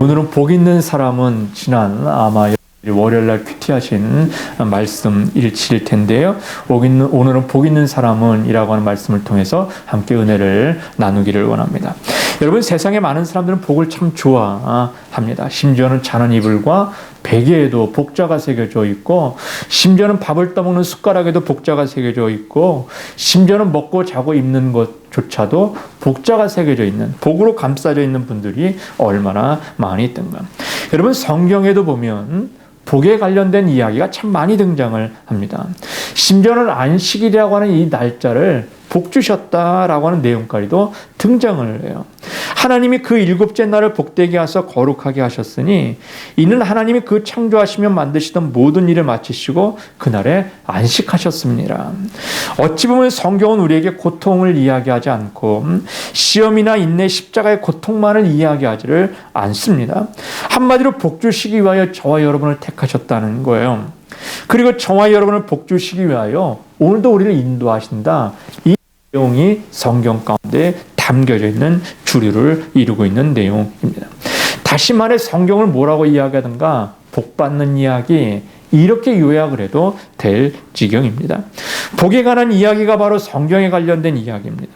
오늘은 복 있는 사람은 지난 아마 월요일날 큐티하신 말씀일치일 텐데요. 오늘은 복 있는 사람은 이라고 하는 말씀을 통해서 함께 은혜를 나누기를 원합니다. 여러분, 세상에 많은 사람들은 복을 참 좋아합니다. 심지어는 자는 이불과 베개에도 복자가 새겨져 있고, 심지어는 밥을 떠먹는 숟가락에도 복자가 새겨져 있고, 심지어는 먹고 자고 입는 것조차도 복자가 새겨져 있는, 복으로 감싸져 있는 분들이 얼마나 많이 있던가. 여러분, 성경에도 보면 복에 관련된 이야기가 참 많이 등장을 합니다. 심지어는 안식일이라고 하는 이 날짜를 복 주셨다라고 하는 내용까지도 등장을 해요. 하나님이 그 일곱째 날을 복되게 하셔서 거룩하게 하셨으니 이는 하나님이 그 창조하시며 만드시던 모든 일을 마치시고 그날에 안식하셨습니다. 어찌 보면 성경은 우리에게 고통을 이야기하지 않고 시험이나 인내, 십자가의 고통만을 이야기하지를 않습니다. 한마디로 복 주시기 위하여 저와 여러분을 택하셨다는 거예요. 그리고 저와 여러분을 복 주시기 위하여 오늘도 우리를 인도하신다. 이 내용이 성경 가운데 담겨져 있는 주류를 이루고 있는 내용입니다. 다시 말해 성경을 뭐라고 이야기하든가 복받는 이야기, 이렇게 요약을 해도 될 지경입니다. 복에 관한 이야기가 바로 성경에 관련된 이야기입니다.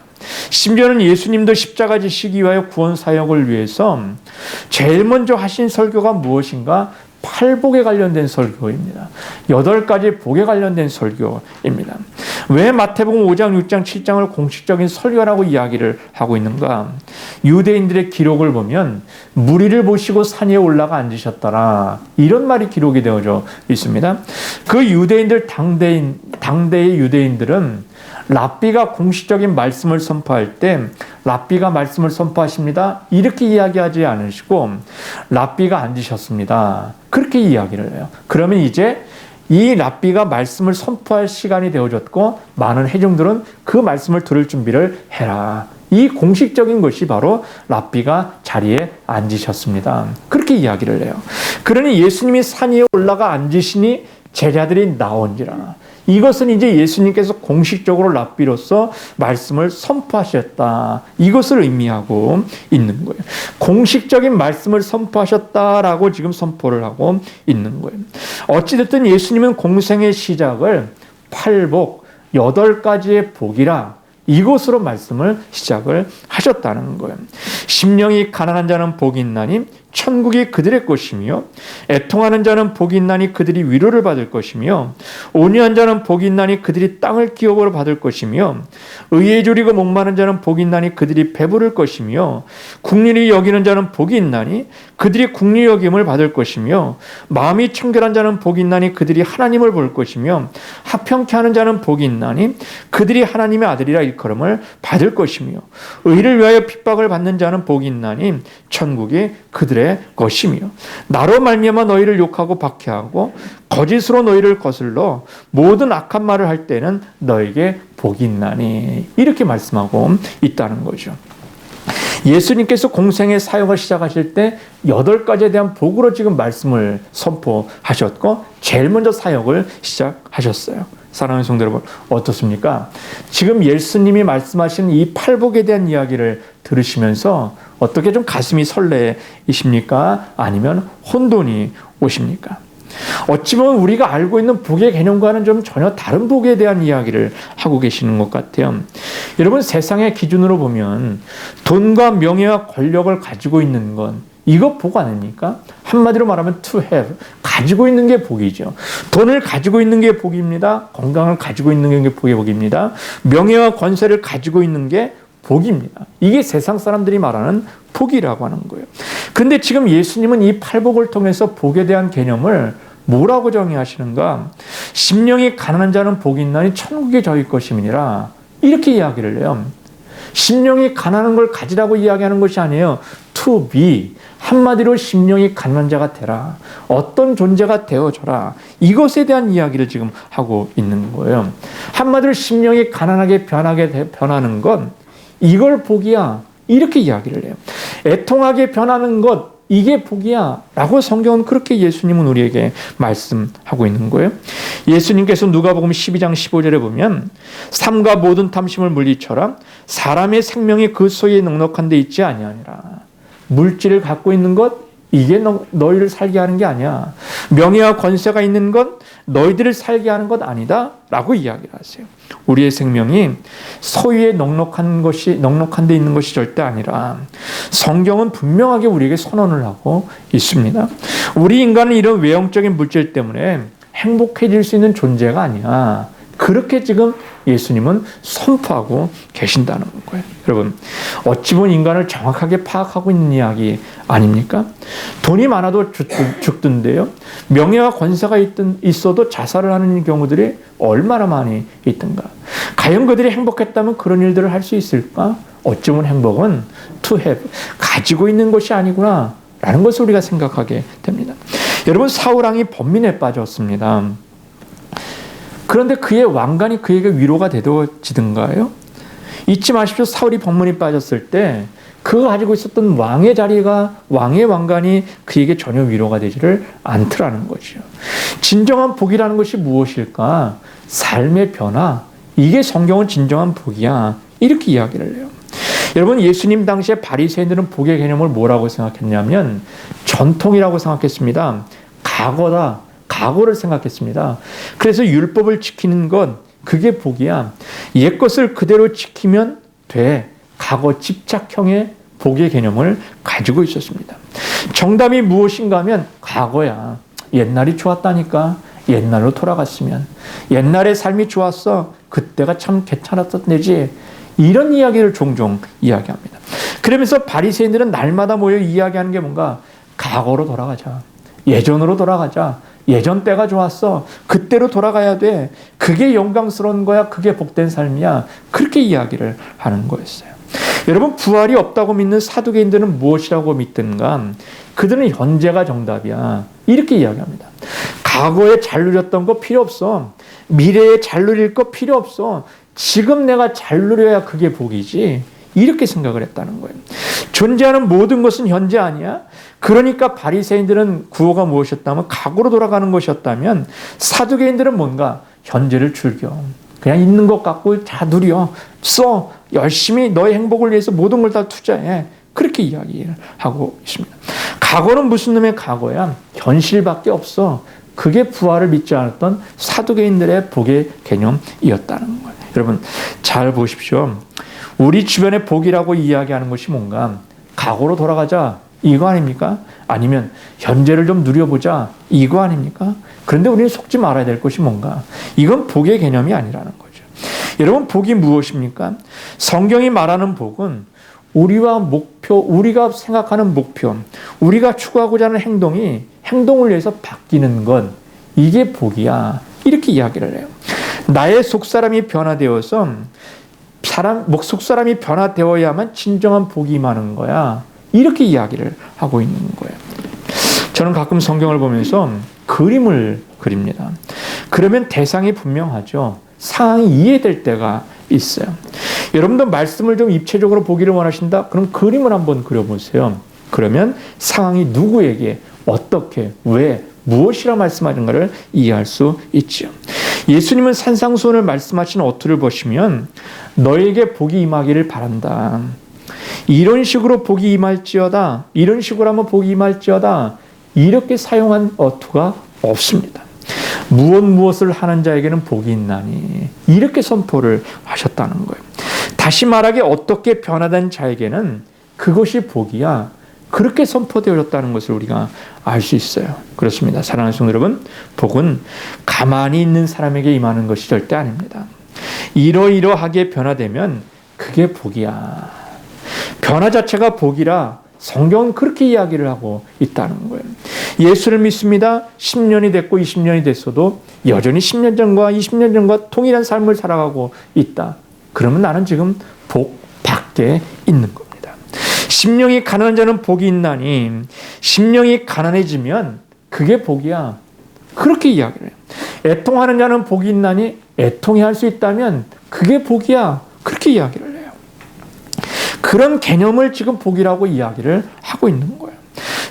심지어는 예수님도 십자가 지시기 위하여 구원 사역을 위해서 제일 먼저 하신 설교가 무엇인가? 팔복에 관련된 설교입니다. 8가지 복에 관련된 설교입니다. 왜 마태복음 5장, 6장, 7장을 공식적인 설교라고 이야기를 하고 있는가? 유대인들의 기록을 보면 무리를 보시고 산 위에 올라가 앉으셨더라, 이런 말이 기록이 되어져 있습니다. 그 유대인들, 당대의 유대인들은 랍비가 공식적인 말씀을 선포할 때 랍비가 말씀을 선포하십니다, 이렇게 이야기하지 않으시고 랍비가 앉으셨습니다, 그렇게 이야기를 해요. 그러면 이제 이 랍비가 말씀을 선포할 시간이 되어졌고 많은 회중들은 그 말씀을 들을 준비를 해라. 이 공식적인 것이 바로 랍비가 자리에 앉으셨습니다, 그렇게 이야기를 해요. 그러니 예수님이 산 위에 올라가 앉으시니 제자들이 나온지라. 이것은 이제 예수님께서 공식적으로 랍비로서 말씀을 선포하셨다, 이것을 의미하고 있는 거예요. 공식적인 말씀을 선포하셨다라고 지금 선포를 하고 있는 거예요. 어찌됐든 예수님은 공생의 시작을 팔복, 8가지의 복이라 이것으로 말씀을 시작을 하셨다는 거예요. 심령이 가난한 자는 복이 있나니 천국이 그들의 것이며, 애통하는 자는 복이 있나니 그들이 위로를 받을 것이며, 온유한 자는 복이 있나니 그들이 땅을 기업으로 받을 것이며, 의에 졸이고 목마른 자는 복이 있나니 그들이 배부를 것이며, 국률이 여기는 자는 복이 있나니 그들이 국률 여김을 받을 것이며, 마음이 청결한 자는 복이 있나니 그들이 하나님을 볼 것이며, 합평케 하는 자는 복이 있나니 그들이 하나님의 아들이라 일컬음을 받을 것이며, 의를 위하여 핍박을 받는 자는 복이 있나니 천국이 그들의 것이며, 나로 말미암아 너희를 욕하고 박해하고 거짓으로 너희를 거슬러 모든 악한 말을 할 때는 너에게 복이 있나니, 이렇게 말씀하고 있다는 거죠. 예수님께서 공생의 사역을 시작하실 때 8가지에 대한 복으로 지금 말씀을 선포하셨고 제일 먼저 사역을 시작하셨어요. 사랑하는 성도 여러분, 어떻습니까? 지금 예수님이 말씀하신 이 팔복에 대한 이야기를 들으시면서 어떻게 좀 가슴이 설레이십니까? 아니면 혼돈이 오십니까? 어찌 보면 우리가 알고 있는 복의 개념과는 좀 전혀 다른 복에 대한 이야기를 하고 계시는 것 같아요. 여러분, 세상의 기준으로 보면 돈과 명예와 권력을 가지고 있는 건 이거 복 아닙니까? 한마디로 말하면 to have, 가지고 있는 게 복이죠. 돈을 가지고 있는 게 복입니다. 건강을 가지고 있는 게 복입니다. 명예와 권세를 가지고 있는 게 복입니다. 이게 세상 사람들이 말하는 복이라고 하는 거예요. 근데 지금 예수님은 이 팔복을 통해서 복에 대한 개념을 뭐라고 정의하시는가? 심령이 가난한 자는 복이 있나니 천국이 저희 것임이니라, 이렇게 이야기를 해요. 심령이 가난한 걸 가지라고 이야기하는 것이 아니에요. to be, 한마디로 심령이 가난한 자가 되라, 어떤 존재가 되어져라, 이것에 대한 이야기를 지금 하고 있는 거예요. 한마디로 심령이 가난하게 변하는 건 이걸 복이야, 이렇게 이야기를 해요. 애통하게 변하는 것, 이게 복이야 라고 성경은 그렇게 예수님은 우리에게 말씀하고 있는 거예요. 예수님께서 누가복음 12장 15절에 보면 삼가 모든 탐심을 물리쳐라, 사람의 생명이 그 소유에 넉넉한 데 있지 아니하니라. 물질을 갖고 있는 것, 이게 너희를 살게 하는 게 아니야. 명예와 권세가 있는 것 너희들을 살게 하는 것 아니다 라고 이야기를 하세요. 우리의 생명이 소유에 넉넉한 데 있는 것이 절대 아니라 성경은 분명하게 우리에게 선언을 하고 있습니다. 우리 인간은 이런 외형적인 물질 때문에 행복해질 수 있는 존재가 아니야. 그렇게 지금 예수님은 선포하고 계신다는 거예요. 여러분, 어찌 보면 인간을 정확하게 파악하고 있는 이야기 아닙니까? 돈이 많아도 죽던데요. 명예와 권세가 있어도 자살을 하는 경우들이 얼마나 많이 있던가. 과연 그들이 행복했다면 그런 일들을 할 수 있을까? 어찌 보면 행복은 to have, 가지고 있는 것이 아니구나 라는 것을 우리가 생각하게 됩니다. 여러분, 사울왕이 번민에 빠졌습니다. 그런데 그의 왕관이 그에게 위로가 되어지던가요? 잊지 마십시오. 사울이 번민에 빠졌을 때 그가 가지고 있었던 왕의 자리가, 왕의 왕관이 그에게 전혀 위로가 되지를 않더라는 거죠. 진정한 복이라는 것이 무엇일까? 삶의 변화. 이게 성경은 진정한 복이야. 이렇게 이야기를 해요. 여러분, 예수님 당시에 바리새인들은 복의 개념을 뭐라고 생각했냐면 전통이라고 생각했습니다. 과거를 생각했습니다. 그래서 율법을 지키는 것, 그게 복이야. 옛것을 그대로 지키면 돼. 과거 집착형의 복의 개념을 가지고 있었습니다. 정답이 무엇인가 하면 과거야. 옛날이 좋았다니까. 옛날로 돌아갔으면. 옛날의 삶이 좋았어. 그때가 참 괜찮았던 데지. 이런 이야기를 종종 이야기합니다. 그러면서 바리새인들은 날마다 모여 이야기하는 게 뭔가 과거로 돌아가자. 예전으로 돌아가자. 예전 때가 좋았어. 그때로 돌아가야 돼. 그게 영광스러운 거야. 그게 복된 삶이야. 그렇게 이야기를 하는 거였어요. 여러분, 부활이 없다고 믿는 사두개인들은 무엇이라고 믿든가 그들은 현재가 정답이야. 이렇게 이야기합니다. 과거에 잘 누렸던 거 필요 없어. 미래에 잘 누릴 거 필요 없어. 지금 내가 잘 누려야 그게 복이지. 이렇게 생각을 했다는 거예요. 존재하는 모든 것은 현재 아니야? 그러니까 바리새인들은 구호가 무엇이었다면 과거로 돌아가는 것이었다면 사두개인들은 뭔가 현재를 즐겨. 그냥 있는 것 갖고 다 누려. 써. 열심히 너의 행복을 위해서 모든 걸 다 투자해. 그렇게 이야기를 하고 있습니다. 과거는 무슨 놈의 과거야? 현실밖에 없어. 그게 부활을 믿지 않았던 사두개인들의 복의 개념이었다는 거예요. 여러분, 잘 보십시오. 우리 주변의 복이라고 이야기하는 것이 뭔가 과거로 돌아가자 이거 아닙니까? 아니면 현재를 좀 누려보자 이거 아닙니까? 그런데 우리는 속지 말아야 될 것이 뭔가 이건 복의 개념이 아니라는 거죠. 여러분, 복이 무엇입니까? 성경이 말하는 복은 우리와 목표, 우리가 생각하는 목표, 우리가 추구하고자 하는 행동을 위해서 바뀌는 것, 이게 복이야. 이렇게 이야기를 해요. 나의 속사람이 변화되어서 속사람이 변화되어야만 진정한 복이 임하는 거야. 이렇게 이야기를 하고 있는 거예요. 저는 가끔 성경을 보면서 그림을 그립니다. 그러면 대상이 분명하죠. 상황이 이해될 때가 있어요. 여러분도 말씀을 좀 입체적으로 보기를 원하신다? 그럼 그림을 한번 그려보세요. 그러면 상황이 누구에게, 어떻게, 왜, 무엇이라 말씀하는가를 이해할 수 있죠. 예수님은 산상수훈을 말씀하신 어투를 보시면 너에게 복이 임하기를 바란다. 이런 식으로 복이 임할지어다. 이런 식으로 하면 복이 임할지어다. 이렇게 사용한 어투가 없습니다. 무엇을 하는 자에게는 복이 있나니 이렇게 선포를 하셨다는 거예요. 다시 말하기에 어떻게 변화된 자에게는 그것이 복이야. 그렇게 선포되어졌다는 것을 우리가 알 수 있어요. 그렇습니다. 사랑하는 성도 여러분, 복은 가만히 있는 사람에게 임하는 것이 절대 아닙니다. 이러이러하게 변화되면 그게 복이야. 변화 자체가 복이라 성경은 그렇게 이야기를 하고 있다는 거예요. 예수를 믿습니다. 10년이 됐고 20년이 됐어도 여전히 10년 전과 20년 전과 동일한 삶을 살아가고 있다. 그러면 나는 지금 복 밖에 있는 겁니다. 심령이 가난한 자는 복이 있나니 심령이 가난해지면 그게 복이야. 그렇게 이야기를 해요. 애통하는 자는 복이 있나니 애통이 할 수 있다면 그게 복이야. 그렇게 이야기를 해요. 그런 개념을 지금 복이라고 이야기를 하고 있는 거예요.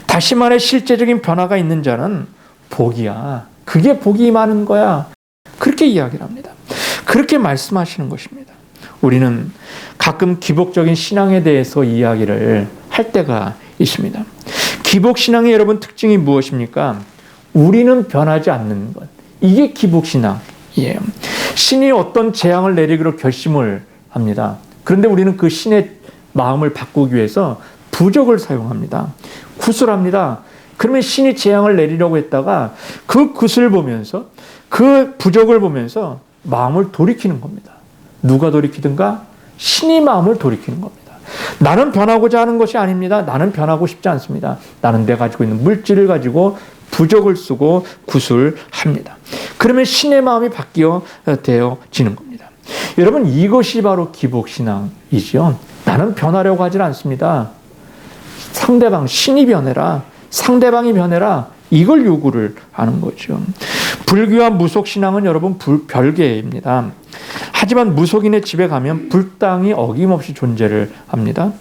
다시 말해 실제적인 변화가 있는 자는 복이야. 그게 복이 임하는 거야. 그렇게 이야기를 합니다. 그렇게 말씀하시는 것입니다. 우리는 가끔 기복적인 신앙에 대해서 이야기를 할 때가 있습니다. 기복신앙의 여러분 특징이 무엇입니까? 우리는 변하지 않는 것. 이게 기복신앙이에요. 신이 어떤 재앙을 내리기로 결심을 합니다. 그런데 우리는 그 신의 마음을 바꾸기 위해서 부적을 사용합니다. 구슬합니다. 그러면 신이 재앙을 내리려고 했다가 그 구슬을 보면서 그 부적을 보면서 마음을 돌이키는 겁니다. 누가 돌이키든가 신이 마음을 돌이키는 겁니다. 나는 변하고자 하는 것이 아닙니다. 나는 변하고 싶지 않습니다. 나는 내가 가지고 있는 물질을 가지고 부적을 쓰고 구슬합니다. 그러면 신의 마음이 되어지는 겁니다. 여러분, 이것이 바로 기복신앙이죠. 나는 변하려고 하질 않습니다. 상대방, 신이 변해라. 상대방이 변해라. 이걸 요구를 하는 거죠. 불교와 무속신앙은 여러분 별개입니다. 하지만 무속인의 집에 가면 불당이 어김없이 존재를 합니다.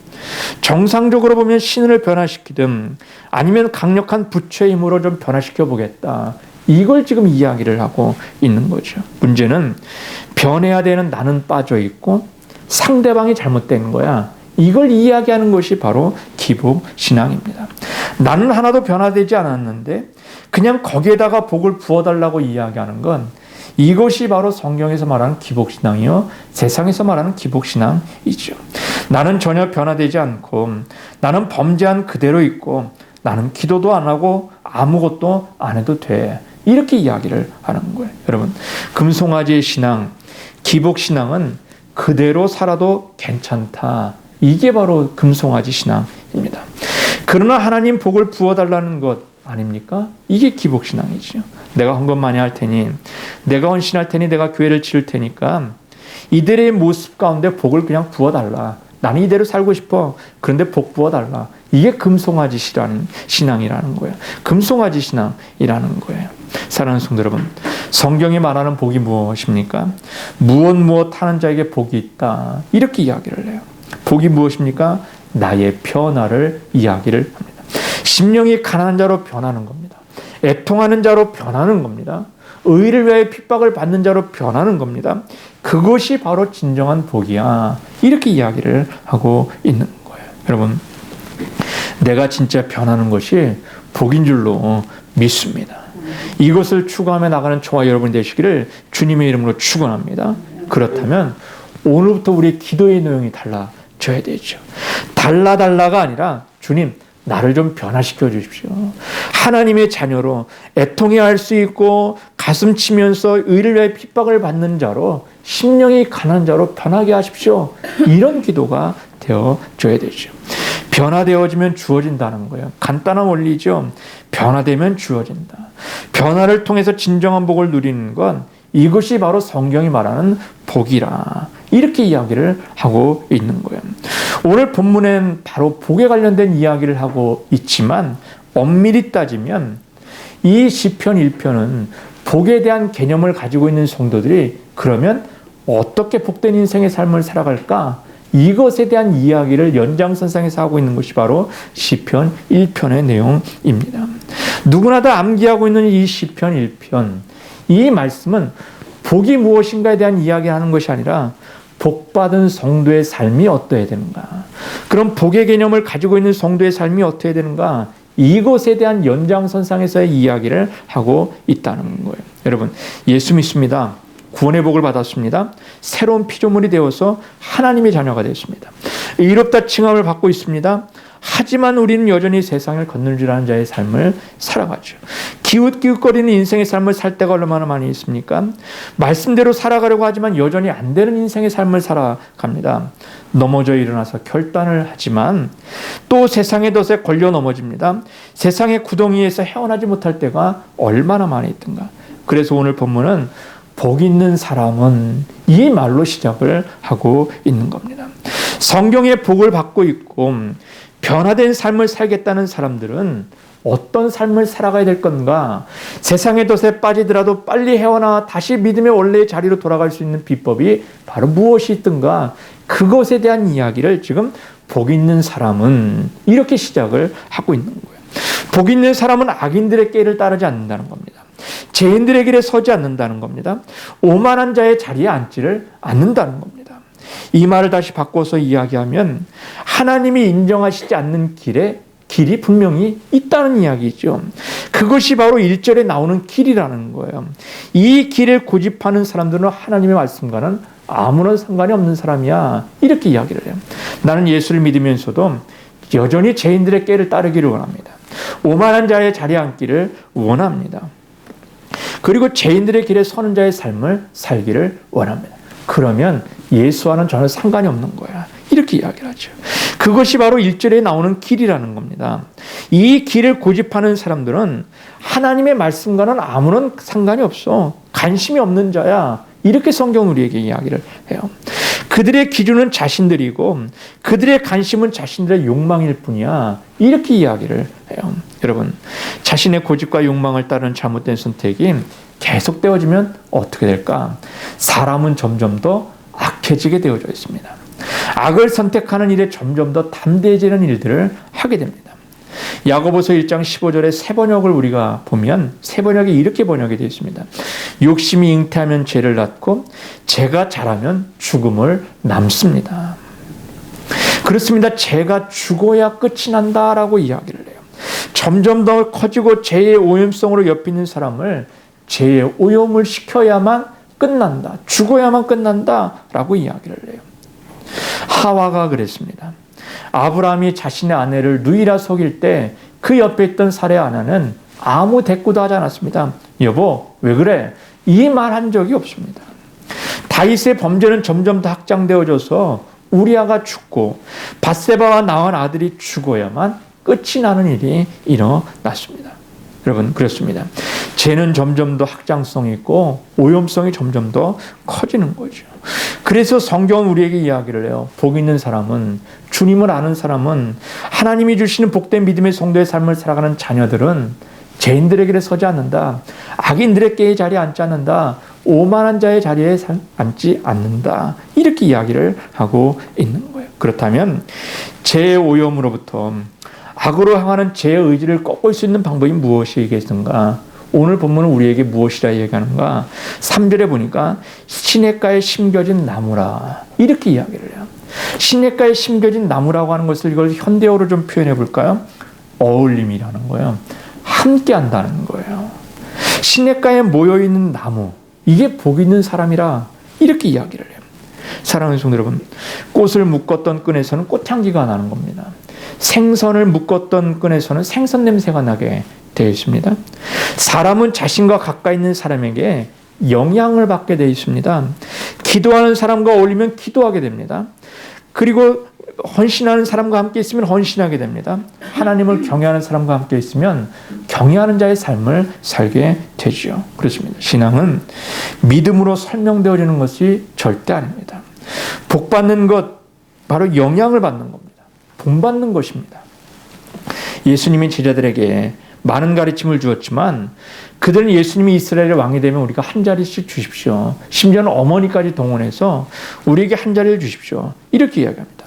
정상적으로 보면 신을 변화시키든 아니면 강력한 부처의 힘으로 좀 변화시켜 보겠다. 이걸 지금 이야기를 하고 있는 거죠. 문제는 변해야 되는 나는 빠져 있고 상대방이 잘못된 거야. 이걸 이야기하는 것이 바로 기복신앙입니다. 나는 하나도 변화되지 않았는데 그냥 거기에다가 복을 부어달라고 이야기하는 건 이것이 바로 성경에서 말하는 기복신앙이요, 세상에서 말하는 기복신앙이죠. 나는 전혀 변화되지 않고 나는 범죄한 그대로 있고 나는 기도도 안 하고 아무것도 안 해도 돼. 이렇게 이야기를 하는 거예요. 여러분, 금송아지의 신앙, 기복신앙은 그대로 살아도 괜찮다. 이게 바로 금송아지 신앙입니다. 그러나 하나님 복을 부어달라는 것 아닙니까? 이게 기복신앙이죠. 내가 헌금 많이 할 테니, 내가 헌신할 테니, 내가 교회를 치를 테니까 이들의 모습 가운데 복을 그냥 부어달라. 나는 이대로 살고 싶어. 그런데 복 부어달라. 이게 금송아지 신앙이라는 거예요. 금송아지 신앙이라는 거예요. 사랑하는 성도 여러분, 성경이 말하는 복이 무엇입니까? 무엇 하는 자에게 복이 있다. 이렇게 이야기를 해요. 복이 무엇입니까? 나의 변화를 이야기를 합니다. 심령이 가난한 자로 변하는 겁니다. 애통하는 자로 변하는 겁니다. 의를 위하여 핍박을 받는 자로 변하는 겁니다. 그것이 바로 진정한 복이야. 이렇게 이야기를 하고 있는 거예요. 여러분, 내가 진짜 변하는 것이 복인 줄로 믿습니다. 이것을 추구하며 나가는 저와 여러분이 되시기를 주님의 이름으로 축원합니다. 그렇다면 오늘부터 우리의 기도의 내용이 달라져야 되죠. 달라가 아니라 주님, 나를 좀 변화시켜 주십시오. 하나님의 자녀로 애통해야 할 수 있고 가슴 치면서 의를 위해 핍박을 받는 자로 심령이 가난한 자로 변하게 하십시오. 이런 기도가 되어줘야 되죠. 변화되어지면 주어진다는 거예요. 간단한 원리죠. 변화되면 주어진다. 변화를 통해서 진정한 복을 누리는 건 이것이 바로 성경이 말하는 복이라. 이렇게 이야기를 하고 있는 거예요. 오늘 본문엔 바로 복에 관련된 이야기를 하고 있지만 엄밀히 따지면 이 시편 1편은 복에 대한 개념을 가지고 있는 성도들이 그러면 어떻게 복된 인생의 삶을 살아갈까? 이것에 대한 이야기를 연장선상에서 하고 있는 것이 바로 시편 1편의 내용입니다. 누구나 다 암기하고 있는 이 시편 1편, 이 말씀은 복이 무엇인가에 대한 이야기하는 것이 아니라 복받은 성도의 삶이 어떠해야 되는가? 그럼 복의 개념을 가지고 있는 성도의 삶이 어떠해야 되는가? 이것에 대한 연장선상에서의 이야기를 하고 있다는 거예요. 여러분, 예수 믿습니다. 구원의 복을 받았습니다. 새로운 피조물이 되어서 하나님의 자녀가 되었습니다. 의롭다 칭함을 받고 있습니다. 하지만 우리는 여전히 세상을 건널지라는 자의 삶을 살아가죠. 기웃기웃거리는 인생의 삶을 살 때가 얼마나 많이 있습니까? 말씀대로 살아가려고 하지만 여전히 안 되는 인생의 삶을 살아갑니다. 넘어져 일어나서 결단을 하지만 또 세상의 덫에 걸려 넘어집니다. 세상의 구덩이에서 헤어나지 못할 때가 얼마나 많이 있던가. 그래서 오늘 본문은 복 있는 사람은 이 말로 시작을 하고 있는 겁니다. 성경의 복을 받고 있고 변화된 삶을 살겠다는 사람들은 어떤 삶을 살아가야 될 건가? 세상의 덫에 빠지더라도 빨리 헤어나 다시 믿음의 원래의 자리로 돌아갈 수 있는 비법이 바로 무엇이 있던가? 그것에 대한 이야기를 지금 복 있는 사람은 이렇게 시작을 하고 있는 거예요. 복 있는 사람은 악인들의 길을 따르지 않는다는 겁니다. 죄인들의 길에 서지 않는다는 겁니다. 오만한 자의 자리에 앉지를 않는다는 겁니다. 이 말을 다시 바꿔서 이야기하면 하나님이 인정하시지 않는 길에 길이 분명히 있다는 이야기죠. 그것이 바로 1절에 나오는 길이라는 거예요. 이 길을 고집하는 사람들은 하나님의 말씀과는 아무런 상관이 없는 사람이야. 이렇게 이야기를 해요. 나는 예수를 믿으면서도 여전히 죄인들의 꾀를 따르기를 원합니다. 오만한 자의 자리에 앉기를 원합니다. 그리고 죄인들의 길에 서는 자의 삶을 살기를 원합니다. 그러면 예수와는 전혀 상관이 없는 거야. 이렇게 이야기를 하죠. 그것이 바로 1절에 나오는 길이라는 겁니다. 이 길을 고집하는 사람들은 하나님의 말씀과는 아무런 상관이 없어. 관심이 없는 자야. 이렇게 성경은 우리에게 이야기를 해요. 그들의 기준은 자신들이고 그들의 관심은 자신들의 욕망일 뿐이야. 이렇게 이야기를 해요. 여러분, 자신의 고집과 욕망을 따르는 잘못된 선택이 계속되어지면 어떻게 될까? 사람은 점점 더 악해지게 되어져 있습니다. 악을 선택하는 일에 점점 더 담대해지는 일들을 하게 됩니다. 야고보서 1장 15절의 새 번역을 우리가 보면 새 번역이 이렇게 번역이 되어 있습니다. 욕심이 잉태하면 죄를 낳고 죄가 자라면 죽음을 남습니다. 그렇습니다. 죄가 죽어야 끝이 난다라고 이야기를 해요. 점점 더 커지고 죄의 오염성으로 엮이는 사람을 죄의 오염을 시켜야만 끝난다. 죽어야만 끝난다라고 이야기를 해요. 하와가 그랬습니다. 아브라함이 자신의 아내를 누이라 속일 때 그 옆에 있던 사례 아내는 아무 대꾸도 하지 않았습니다. 여보, 왜 그래? 이 말 한 적이 없습니다. 다윗의 범죄는 점점 더 확장되어져서 우리아가 죽고 밧세바와 낳은 아들이 죽어야만 끝이 나는 일이 일어났습니다. 여러분, 그렇습니다. 죄는 점점 더 확장성이 있고 오염성이 점점 더 커지는 거죠. 그래서 성경은 우리에게 이야기를 해요. 복 있는 사람은, 주님을 아는 사람은, 하나님이 주시는 복된 믿음의 성도의 삶을 살아가는 자녀들은 죄인들의 길에 서지 않는다. 악인들의 꾀의 자리에 앉지 않는다. 오만한 자의 자리에 앉지 않는다. 이렇게 이야기를 하고 있는 거예요. 그렇다면 죄의 오염으로부터 악으로 향하는 죄의 의지를 꺾을 수 있는 방법이 무엇이겠는가? 오늘 본문은 우리에게 무엇이라 얘기하는가? 3절에 보니까 시냇가에 심겨진 나무라. 이렇게 이야기를 해요. 시냇가에 심겨진 나무라고 하는 것을 이걸 현대어로 좀 표현해 볼까요? 어울림이라는 거예요. 함께 한다는 거예요. 시냇가에 모여있는 나무. 이게 복 있는 사람이라 이렇게 이야기를 해요. 사랑하는 성도 여러분, 꽃을 묶었던 끈에서는 꽃향기가 나는 겁니다. 생선을 묶었던 끈에서는 생선 냄새가 나게 되어 있습니다. 사람은 자신과 가까이 있는 사람에게 영향을 받게 되어 있습니다. 기도하는 사람과 어울리면 기도하게 됩니다. 그리고 헌신하는 사람과 함께 있으면 헌신하게 됩니다. 하나님을 경외하는 사람과 함께 있으면 경외하는 자의 삶을 살게 되죠. 그렇습니다. 신앙은 믿음으로 설명되어지는 것이 절대 아닙니다. 복 받는 것, 바로 영향을 받는 겁니다. 본받는 것입니다. 예수님이 제자들에게 많은 가르침을 주었지만 그들은 예수님이 이스라엘의 왕이 되면 우리가 한 자리씩 주십시오. 심지어는 어머니까지 동원해서 우리에게 한 자리를 주십시오. 이렇게 이야기합니다.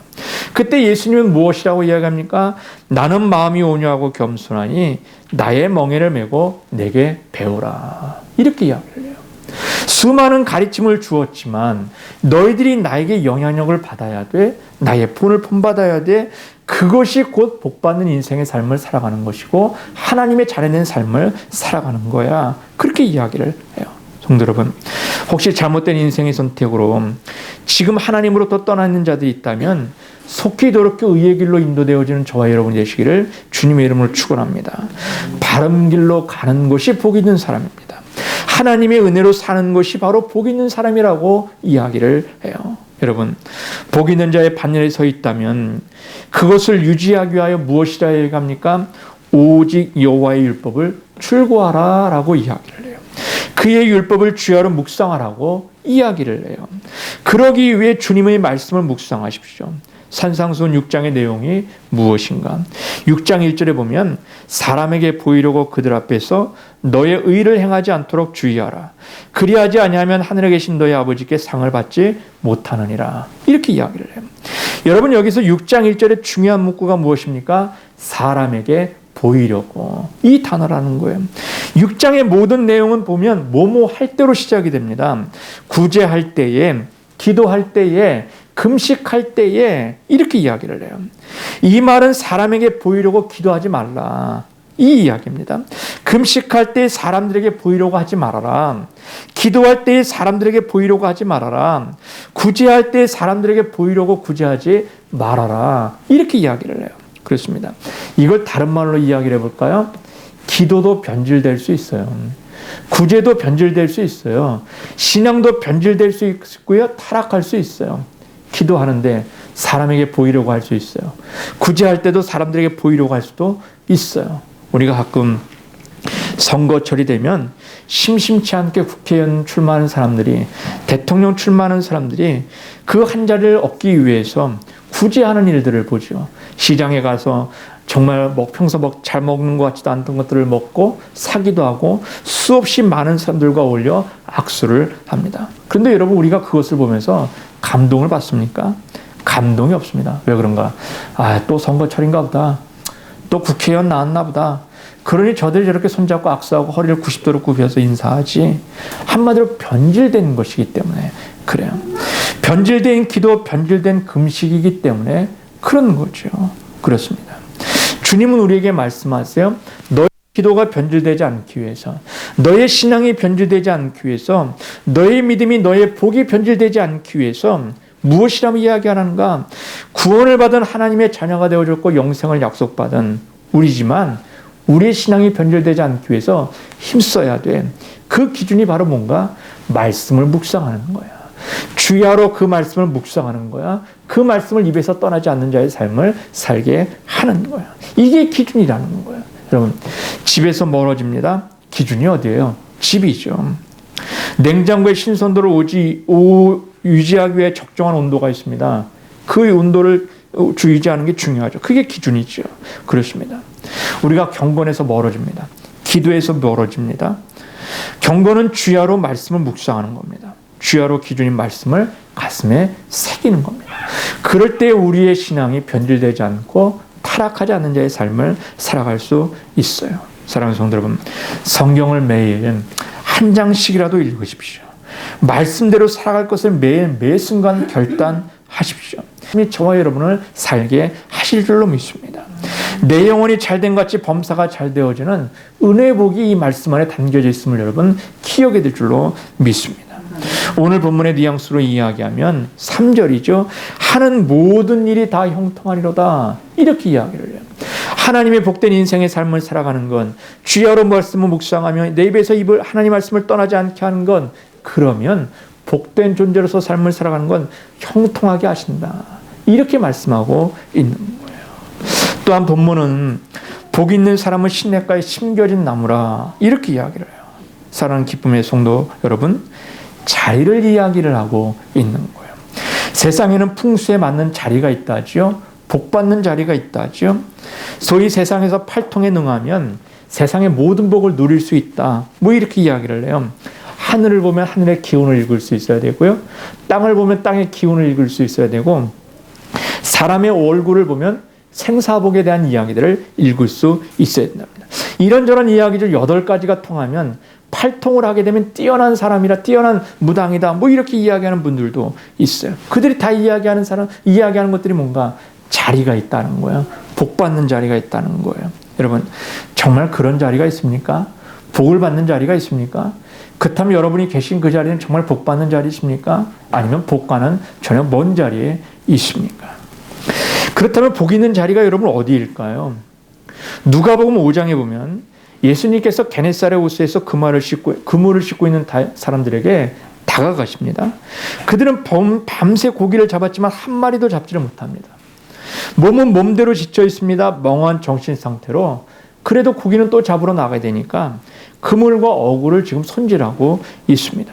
그때 예수님은 무엇이라고 이야기합니까? 나는 마음이 온유하고 겸손하니 나의 멍에를 메고 내게 배우라. 이렇게 이야기를 해요. 수많은 가르침을 주었지만 너희들이 나에게 영향력을 받아야 돼. 나의 본을 본받아야 돼. 그것이 곧 복받는 인생의 삶을 살아가는 것이고 하나님의 잘해낸 삶을 살아가는 거야. 그렇게 이야기를 해요. 성도 여러분, 혹시 잘못된 인생의 선택으로 지금 하나님으로부터 떠나 있는 자들이 있다면 속히 도롭게 의의 길로 인도되어지는 저와 여러분이 되시기를 주님의 이름으로 축원합니다. 바른 길로 가는 것이 복 있는 사람입니다. 하나님의 은혜로 사는 것이 바로 복 있는 사람이라고 이야기를 해요. 여러분, 복 있는 자의 반열에 서 있다면 그것을 유지하기 위하여 무엇이라 얘기합니까? 오직 여호와의 율법을 출구하라 라고 이야기를 해요. 그의 율법을 주야로 묵상하라고 이야기를 해요. 그러기 위해 주님의 말씀을 묵상하십시오. 산상수훈 6장의 내용이 무엇인가? 6장 1절에 보면 사람에게 보이려고 그들 앞에서 너의 의를 행하지 않도록 주의하라. 그리하지 아니하면 하늘에 계신 너의 아버지께 상을 받지 못하느니라. 이렇게 이야기를 해요. 여러분, 여기서 6장 1절의 중요한 문구가 무엇입니까? 사람에게 보이려고. 이 단어라는 거예요. 6장의 모든 내용은 보면 뭐뭐 할 때로 시작이 됩니다. 구제할 때에, 기도할 때에, 금식할 때에 이렇게 이야기를 해요. 이 말은 사람에게 보이려고 기도하지 말라. 이 이야기입니다. 금식할 때 사람들에게 보이려고 하지 말아라. 기도할 때 사람들에게 보이려고 하지 말아라. 구제할 때 사람들에게 보이려고 구제하지 말아라. 이렇게 이야기를 해요. 그렇습니다. 이걸 다른 말로 이야기를 해볼까요? 기도도 변질될 수 있어요. 구제도 변질될 수 있어요. 신앙도 변질될 수 있고요. 타락할 수 있어요. 기도하는데 사람에게 보이려고 할 수 있어요. 구제할 때도 사람들에게 보이려고 할 수도 있어요. 우리가 가끔 선거철이 되면 심심치 않게 국회의원 출마하는 사람들이, 대통령 출마하는 사람들이 그 한 자리를 얻기 위해서 구제하는 일들을 보죠. 시장에 가서 정말 평소 잘 먹는 것 같지도 않던 것들을 먹고 사기도 하고 수없이 많은 사람들과 어울려 악수를 합니다. 그런데 여러분, 우리가 그것을 보면서 감동을 받습니까? 감동이 없습니다. 왜 그런가? 또 선거철인가 보다. 또 국회의원 나왔나 보다. 그러니 저들이 저렇게 손잡고 악수하고 허리를 90도로 굽혀서 인사하지. 한마디로 변질된 것이기 때문에 그래요. 변질된 기도, 변질된 금식이기 때문에 그런 거죠. 그렇습니다. 주님은 우리에게 말씀하세요. 너의 기도가 변질되지 않기 위해서, 너의 신앙이 변질되지 않기 위해서, 너의 믿음이, 너의 복이 변질되지 않기 위해서 무엇이라고 이야기하는가? 구원을 받은 하나님의 자녀가 되어줬고 영생을 약속받은 우리지만 우리의 신앙이 변질되지 않기 위해서 힘써야 돼. 그 기준이 바로 뭔가? 말씀을 묵상하는 거야. 주야로 그 말씀을 묵상하는 거야. 그 말씀을 입에서 떠나지 않는 자의 삶을 살게 하는 거야. 이게 기준이라는 거야. 여러분, 집에서 멀어집니다. 기준이 어디예요? 집이죠. 냉장고의 신선도를 유지하기 위해 적정한 온도가 있습니다. 그 온도를 유지하는 게 중요하죠. 그게 기준이죠. 그렇습니다. 우리가 경건에서 멀어집니다. 기도에서 멀어집니다. 경건은 주야로 말씀을 묵상하는 겁니다. 주야로 기준인 말씀을 가슴에 새기는 겁니다. 그럴 때 우리의 신앙이 변질되지 않고 타락하지 않는 자의 삶을 살아갈 수 있어요. 사랑하는 성도 여러분, 성경을 매일 한 장씩이라도 읽으십시오. 말씀대로 살아갈 것을 매일 매 순간 결단하십시오. 저와 여러분을 살게 하실 줄로 믿습니다. 내 영혼이 잘된 같이 범사가 잘 되어지는 은혜의 복이 이 말씀 안에 담겨져 있음을 여러분 기억해 될 줄로 믿습니다. 오늘 본문의 뉘앙스로 이야기하면 3절이죠. 하는 모든 일이 다 형통하리로다. 이렇게 이야기를 해요. 하나님의 복된 인생의 삶을 살아가는 건, 주야로 말씀을 묵상하며 내 입에서 입을 하나님 말씀을 떠나지 않게 하는 건, 그러면 복된 존재로서 삶을 살아가는 건 형통하게 하신다. 이렇게 말씀하고 있는 거예요. 또한 본문은 복 있는 사람은 시냇가에 심겨진 나무라. 이렇게 이야기를 해요. 사랑하는 기쁨의 성도 여러분, 자리를 이야기를 하고 있는 거예요. 세상에는 풍수에 맞는 자리가 있다지요. 복받는 자리가 있다지요. 소위 세상에서 팔통에 능하면 세상의 모든 복을 누릴 수 있다. 이렇게 이야기를 해요. 하늘을 보면 하늘의 기운을 읽을 수 있어야 되고요. 땅을 보면 땅의 기운을 읽을 수 있어야 되고, 사람의 얼굴을 보면 생사복에 대한 이야기들을 읽을 수 있어야 된답니다. 이런저런 이야기들 8가지가 통하면 팔통을 하게 되면 뛰어난 사람이라, 뛰어난 무당이다, 이렇게 이야기하는 분들도 있어요. 그들이 다 이야기하는 것들이 뭔가 자리가 있다는 거예요. 복받는 자리가 있다는 거예요. 여러분, 정말 그런 자리가 있습니까? 복을 받는 자리가 있습니까? 그렇다면 여러분이 계신 그 자리는 정말 복받는 자리십니까? 아니면 복과는 전혀 먼 자리에 있습니까? 그렇다면 복 있는 자리가 여러분 어디일까요? 누가복음 5장에 보면 예수님께서 게네사렛 호수에서 그물을 씻고 있는 사람들에게 다가가십니다. 그들은 밤새 고기를 잡았지만 한 마리도 잡지를 못합니다. 몸은 몸대로 지쳐 있습니다. 멍한 정신 상태로. 그래도 고기는 또 잡으러 나가야 되니까 그물과 어구를 지금 손질하고 있습니다.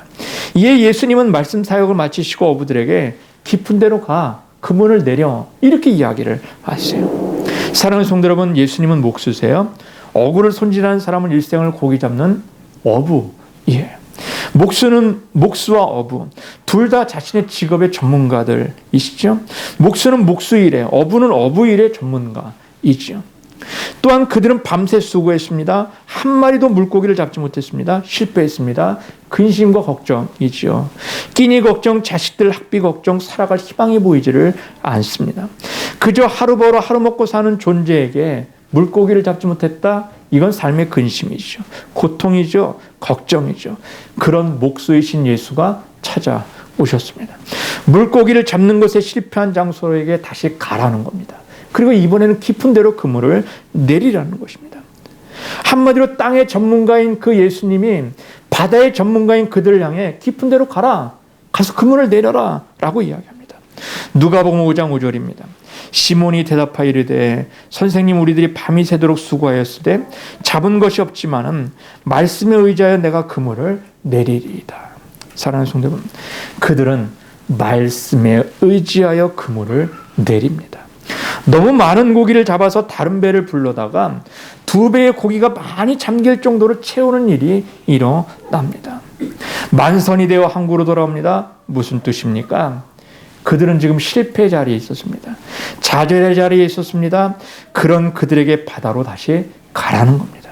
이에 예수님은 말씀 사역을 마치시고 어부들에게 깊은 데로 가, 그물을 내려, 이렇게 이야기를 하세요. 사랑하는 성도 여러분, 예수님은 목수세요. 어구를 손질하는 사람은 일생을 고기 잡는 어부예요. 목수와 어부 둘 다 자신의 직업의 전문가들이시죠. 목수는 목수일에, 어부는 어부일의 전문가이죠. 또한 그들은 밤새 수고했습니다. 한 마리도 물고기를 잡지 못했습니다. 실패했습니다. 근심과 걱정이지요. 끼니 걱정, 자식들 학비 걱정, 살아갈 희망이 보이지를 않습니다. 그저 하루 벌어 하루 먹고 사는 존재에게 물고기를 잡지 못했다? 이건 삶의 근심이죠. 고통이죠. 걱정이죠. 그런 목수이신 예수가 찾아오셨습니다. 물고기를 잡는 것에 실패한 장소에게 다시 가라는 겁니다. 그리고 이번에는 깊은 데로 그물을 내리라는 것입니다. 한마디로 땅의 전문가인 그 예수님이 바다의 전문가인 그들을 향해 깊은 데로 가라. 가서 그물을 내려라. 라고 이야기합니다. 누가복음 5장 5절입니다. 시몬이 대답하여 이르되 선생님 우리들이 밤이 새도록 수고하였으되 잡은 것이 없지만은 말씀에 의지하여 내가 그물을 내리리이다. 사랑하는 성도 여러분, 그들은 말씀에 의지하여 그물을 내립니다. 너무 많은 고기를 잡아서 다른 배를 불러다가 2배의 고기가 많이 잠길 정도로 채우는 일이 일어납니다. 만선이 되어 항구로 돌아옵니다. 무슨 뜻입니까? 그들은 지금 실패의 자리에 있었습니다. 좌절의 자리에 있었습니다. 그런 그들에게 바다로 다시 가라는 겁니다.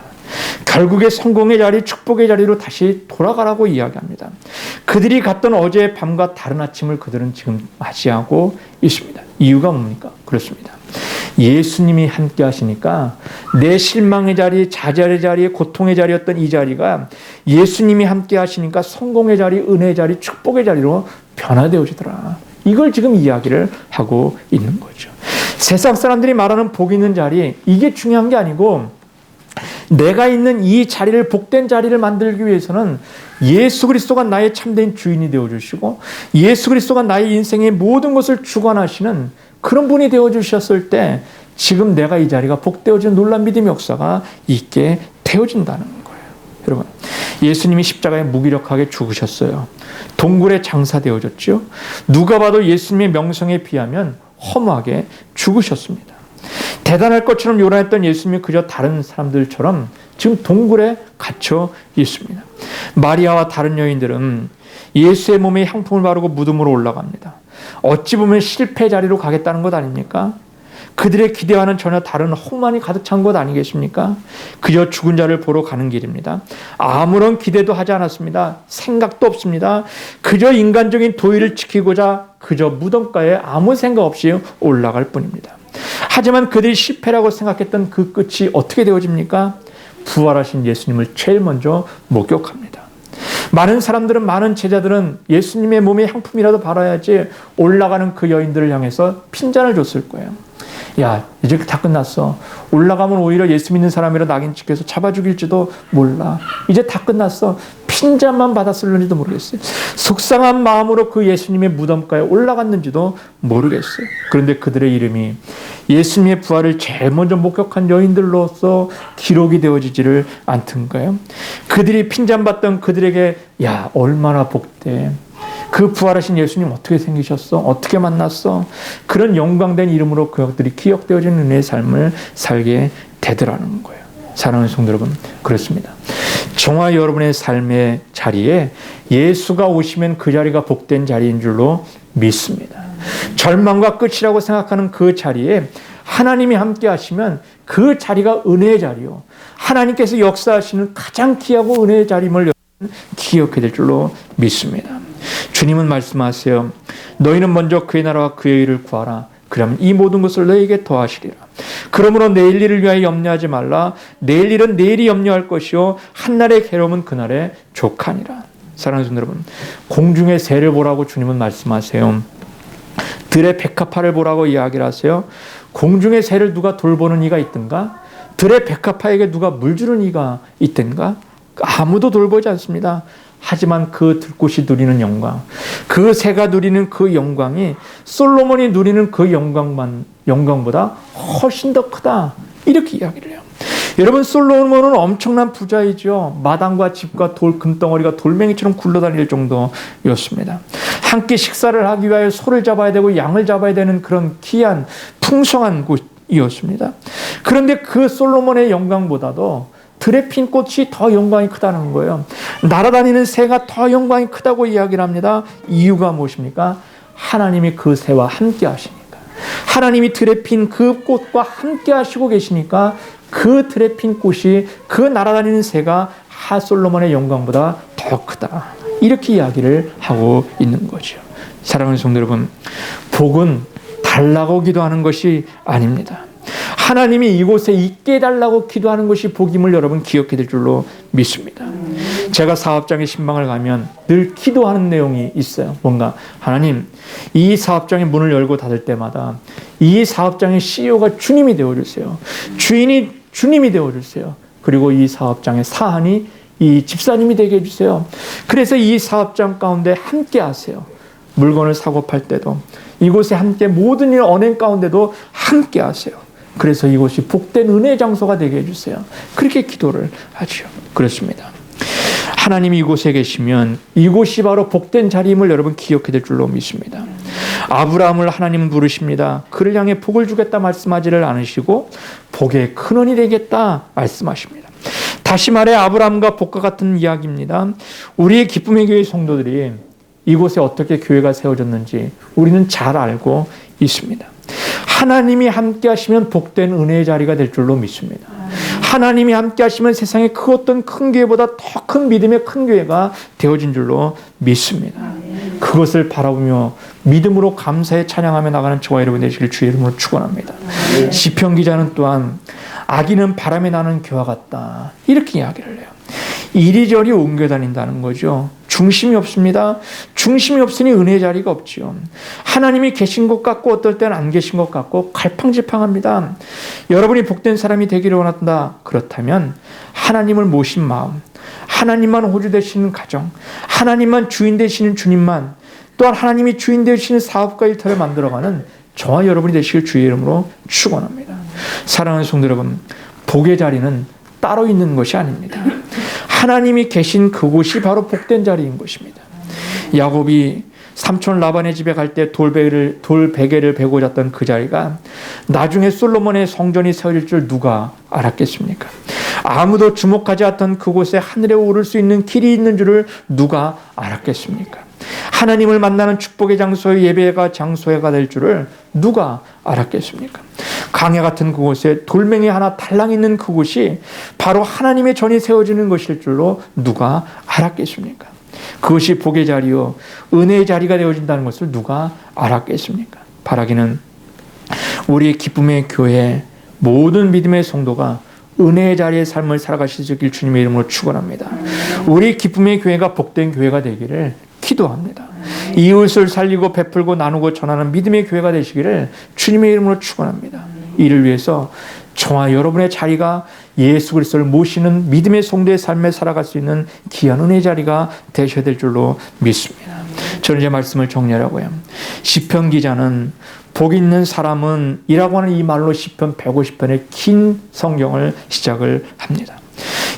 결국에 성공의 자리, 축복의 자리로 다시 돌아가라고 이야기합니다. 그들이 갔던 어제의 밤과 다른 아침을 그들은 지금 맞이하고 있습니다. 이유가 뭡니까? 그렇습니다. 예수님이 함께 하시니까 내 실망의 자리, 좌절의 자리, 고통의 자리였던 이 자리가 예수님이 함께 하시니까 성공의 자리, 은혜의 자리, 축복의 자리로 변화되어지더라. 이걸 지금 이야기를 하고 있는 거죠. 세상 사람들이 말하는 복 있는 자리, 이게 중요한 게 아니고 내가 있는 이 자리를, 복된 자리를 만들기 위해서는 예수 그리스도가 나의 참된 주인이 되어주시고 예수 그리스도가 나의 인생의 모든 것을 주관하시는 그런 분이 되어주셨을 때 지금 내가 이 자리가 복되어지는 놀라운 믿음의 역사가 있게 되어진다는 거예요. 여러분, 예수님이 십자가에 무기력하게 죽으셨어요. 동굴에 장사되어졌죠. 누가 봐도 예수님의 명성에 비하면 허무하게 죽으셨습니다. 대단할 것처럼 요란했던 예수님이 그저 다른 사람들처럼 지금 동굴에 갇혀 있습니다. 마리아와 다른 여인들은 예수의 몸에 향품을 바르고 무덤으로 올라갑니다. 어찌 보면 실패 자리로 가겠다는 것 아닙니까? 그들의 기대와는 전혀 다른 허무함이 가득 찬 것 아니겠습니까? 그저 죽은 자를 보러 가는 길입니다. 아무런 기대도 하지 않았습니다. 생각도 없습니다. 그저 인간적인 도의를 지키고자 그저 무덤가에 아무 생각 없이 올라갈 뿐입니다. 하지만 그들이 실패라고 생각했던 그 끝이 어떻게 되어집니까? 부활하신 예수님을 제일 먼저 목격합니다. 많은 사람들은, 많은 제자들은 예수님의 몸에 향품이라도 바라야지 올라가는 그 여인들을 향해서 핀잔을 줬을 거예요. 야, 이제 다 끝났어. 올라가면 오히려 예수 믿는 사람이라 낙인 찍혀서 잡아 죽일지도 몰라. 이제 다 끝났어. 핀잔만 받았을는지도 모르겠어요. 속상한 마음으로 그 예수님의 무덤가에 올라갔는지도 모르겠어요. 그런데 그들의 이름이 예수님의 부활을 제일 먼저 목격한 여인들로서 기록이 되어지지를 않던가요? 그들이 핀잔 받던 그들에게 야, 얼마나 복돼. 그 부활하신 예수님 어떻게 생기셨어? 어떻게 만났어? 그런 영광된 이름으로 그것들이 기억되어지는 은혜의 삶을 살게 되더라는 거예요. 사랑하는 성도 여러분, 그렇습니다. 저와 여러분의 삶의 자리에 예수가 오시면 그 자리가 복된 자리인 줄로 믿습니다. 절망과 끝이라고 생각하는 그 자리에 하나님이 함께 하시면 그 자리가 은혜의 자리요. 하나님께서 역사하시는 가장 귀하고 은혜의 자리임을 기억해야 될 줄로 믿습니다. 주님은 말씀하세요. 너희는 먼저 그의 나라와 그의 의를 구하라. 그러면 이 모든 것을 너희에게 더하시리라. 그러므로 내일 일을 위하여 염려하지 말라. 내일 일은 내일이 염려할 것이요 한날의 괴로움은 그날의 족하니라. 사랑하는 성도 여러분, 공중의 새를 보라고 주님은 말씀하세요. 들의 백합화를 보라고 이야기를 하세요. 공중의 새를 누가 돌보는 이가 있든가? 들의 백합화에게 누가 물 주는 이가 있든가? 아무도 돌보지 않습니다. 하지만 그 들꽃이 누리는 영광, 그 새가 누리는 그 영광이 솔로몬이 누리는 그 영광보다 훨씬 더 크다. 이렇게 이야기를 해요. 여러분, 솔로몬은 엄청난 부자이죠. 마당과 집과 금덩어리가 돌멩이처럼 굴러다닐 정도였습니다. 한 끼 식사를 하기 위하여 소를 잡아야 되고 양을 잡아야 되는 그런 귀한 풍성한 곳이었습니다. 그런데 그 솔로몬의 영광보다도 들에 핀 꽃이 더 영광이 크다는 거예요. 날아다니는 새가 더 영광이 크다고 이야기를 합니다. 이유가 무엇입니까? 하나님이 그 새와 함께 하시니까. 하나님이 들에 핀 그 꽃과 함께 하시고 계시니까 그 들에 핀 꽃이 그 날아다니는 새가 솔로몬의 영광보다 더 크다. 이렇게 이야기를 하고 있는 거죠. 사랑하는 성도 여러분, 복은 달라고 기도하는 것이 아닙니다. 하나님이 이곳에 있게 해달라고 기도하는 것이 복임을 여러분 기억해야 될 줄로 믿습니다. 제가 사업장에 신방을 가면 늘 기도하는 내용이 있어요. 뭔가 하나님, 이 사업장의 문을 열고 닫을 때마다 이 사업장의 CEO가 주님이 되어주세요. 주인이 주님이 되어주세요. 그리고 이 사업장의 사안이 이 집사님이 되게 해주세요. 그래서 이 사업장 가운데 함께 하세요. 물건을 사고 팔 때도 이곳에 함께 모든 일 언행 가운데도 함께 하세요. 그래서 이곳이 복된 은혜의 장소가 되게 해주세요. 그렇게 기도를 하죠. 그렇습니다. 하나님이 이곳에 계시면 이곳이 바로 복된 자리임을 여러분 기억해야 될 줄로 믿습니다. 아브라함을 하나님은 부르십니다. 그를 향해 복을 주겠다 말씀하지를 않으시고 복의 근원이 되겠다 말씀하십니다. 다시 말해 아브라함과 복과 같은 이야기입니다. 우리의 기쁨의 교회 성도들이 이곳에 어떻게 교회가 세워졌는지 우리는 잘 알고 있습니다. 하나님이 함께 하시면 복된 은혜의 자리가 될 줄로 믿습니다. 하나님이 함께 하시면 세상에 그 어떤 큰 교회보다 더 큰 믿음의 큰 교회가 되어진 줄로 믿습니다. 그것을 바라보며 믿음으로 감사에 찬양하며 나가는 저와 여러분 되시길 주의 이름으로 축원합니다. 시편 기자는 또한 아기는 바람에 나는 겨와 같다. 이렇게 이야기를 해요. 이리저리 옮겨 다닌다는 거죠. 중심이 없습니다. 중심이 없으니 은혜의 자리가 없지요. 하나님이 계신 것 같고 어떨 때는 안 계신 것 같고 갈팡질팡합니다. 여러분이 복된 사람이 되기를 원한다. 그렇다면 하나님을 모신 마음, 하나님만 호주 되시는 가정, 하나님만 주인 되시는 주님만, 또한 하나님이 주인 되시는 사업과 일터를 만들어가는 저와 여러분이 되시길 주의 이름으로 축원합니다. 사랑하는 성도 여러분, 복의 자리는 따로 있는 것이 아닙니다. 하나님이 계신 그곳이 바로 복된 자리인 것입니다. 야곱이 삼촌 라반의 집에 갈 때 돌베개를 베고 잤던 그 자리가 나중에 솔로몬의 성전이 세워질 줄 누가 알았겠습니까? 아무도 주목하지 않던 그곳에 하늘에 오를 수 있는 길이 있는 줄을 누가 알았겠습니까? 하나님을 만나는 축복의 장소의 예배가 장소가 될 줄을 누가 알았겠습니까? 강야 같은 그곳에 돌멩이 하나 달랑 있는 그곳이 바로 하나님의 전이 세워지는 것일 줄로 누가 알았겠습니까? 그것이 복의 자리요 은혜의 자리가 되어진다는 것을 누가 알았겠습니까? 바라기는 우리의 기쁨의 교회 모든 믿음의 성도가 은혜의 자리의 삶을 살아가시길 주님의 이름으로 축원합니다. 우리 기쁨의 교회가 복된 교회가 되기를 기도합니다. 이웃을 살리고 베풀고 나누고 전하는 믿음의 교회가 되시기를 주님의 이름으로 축원합니다. 이를 위해서 저와 여러분의 자리가 예수 그리스도를 모시는 믿음의 성도의 삶에 살아갈 수 있는 귀한 은혜의 자리가 되셔야 될 줄로 믿습니다. 저는 이제 말씀을 정리하려고요. 시편 기자는 복 있는 사람은 이라고 하는 이 말로 시편 150편의 긴 성경을 시작을 합니다.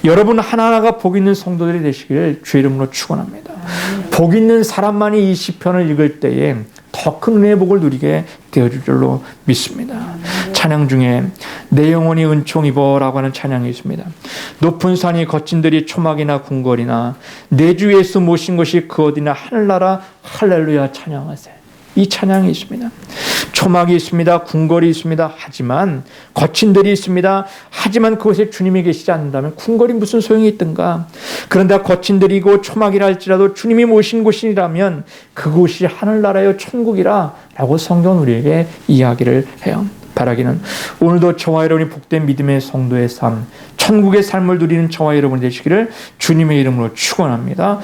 여러분 하나하나가 복 있는 성도들이 되시기를 주의 이름으로 축원합니다. 복 있는 사람만이 이 시편을 읽을 때에 더 큰 은혜의 복을 누리게 되어질 줄로 믿습니다. 찬양 중에 내 영혼이 은총 입어라고 하는 찬양이 있습니다. 높은 산이 거친들이 초막이나 궁궐이나 내 주 예수 모신 것이 그 어디나 하늘나라 할렐루야 찬양하세. 이 찬양이 있습니다. 초막이 있습니다. 궁궐이 있습니다. 하지만 거친들이 있습니다. 하지만 그곳에 주님이 계시지 않는다면 궁궐이 무슨 소용이 있든가. 그런데 거친들이고 초막이라 할지라도 주님이 모신 곳이라면 그곳이 하늘나라여 천국이라 라고 성경은 우리에게 이야기를 해요. 바라기는 오늘도 저와 여러분이 복된 믿음의 성도의 삶, 천국의 삶을 누리는 저와 여러분이 되시기를 주님의 이름으로 축원합니다.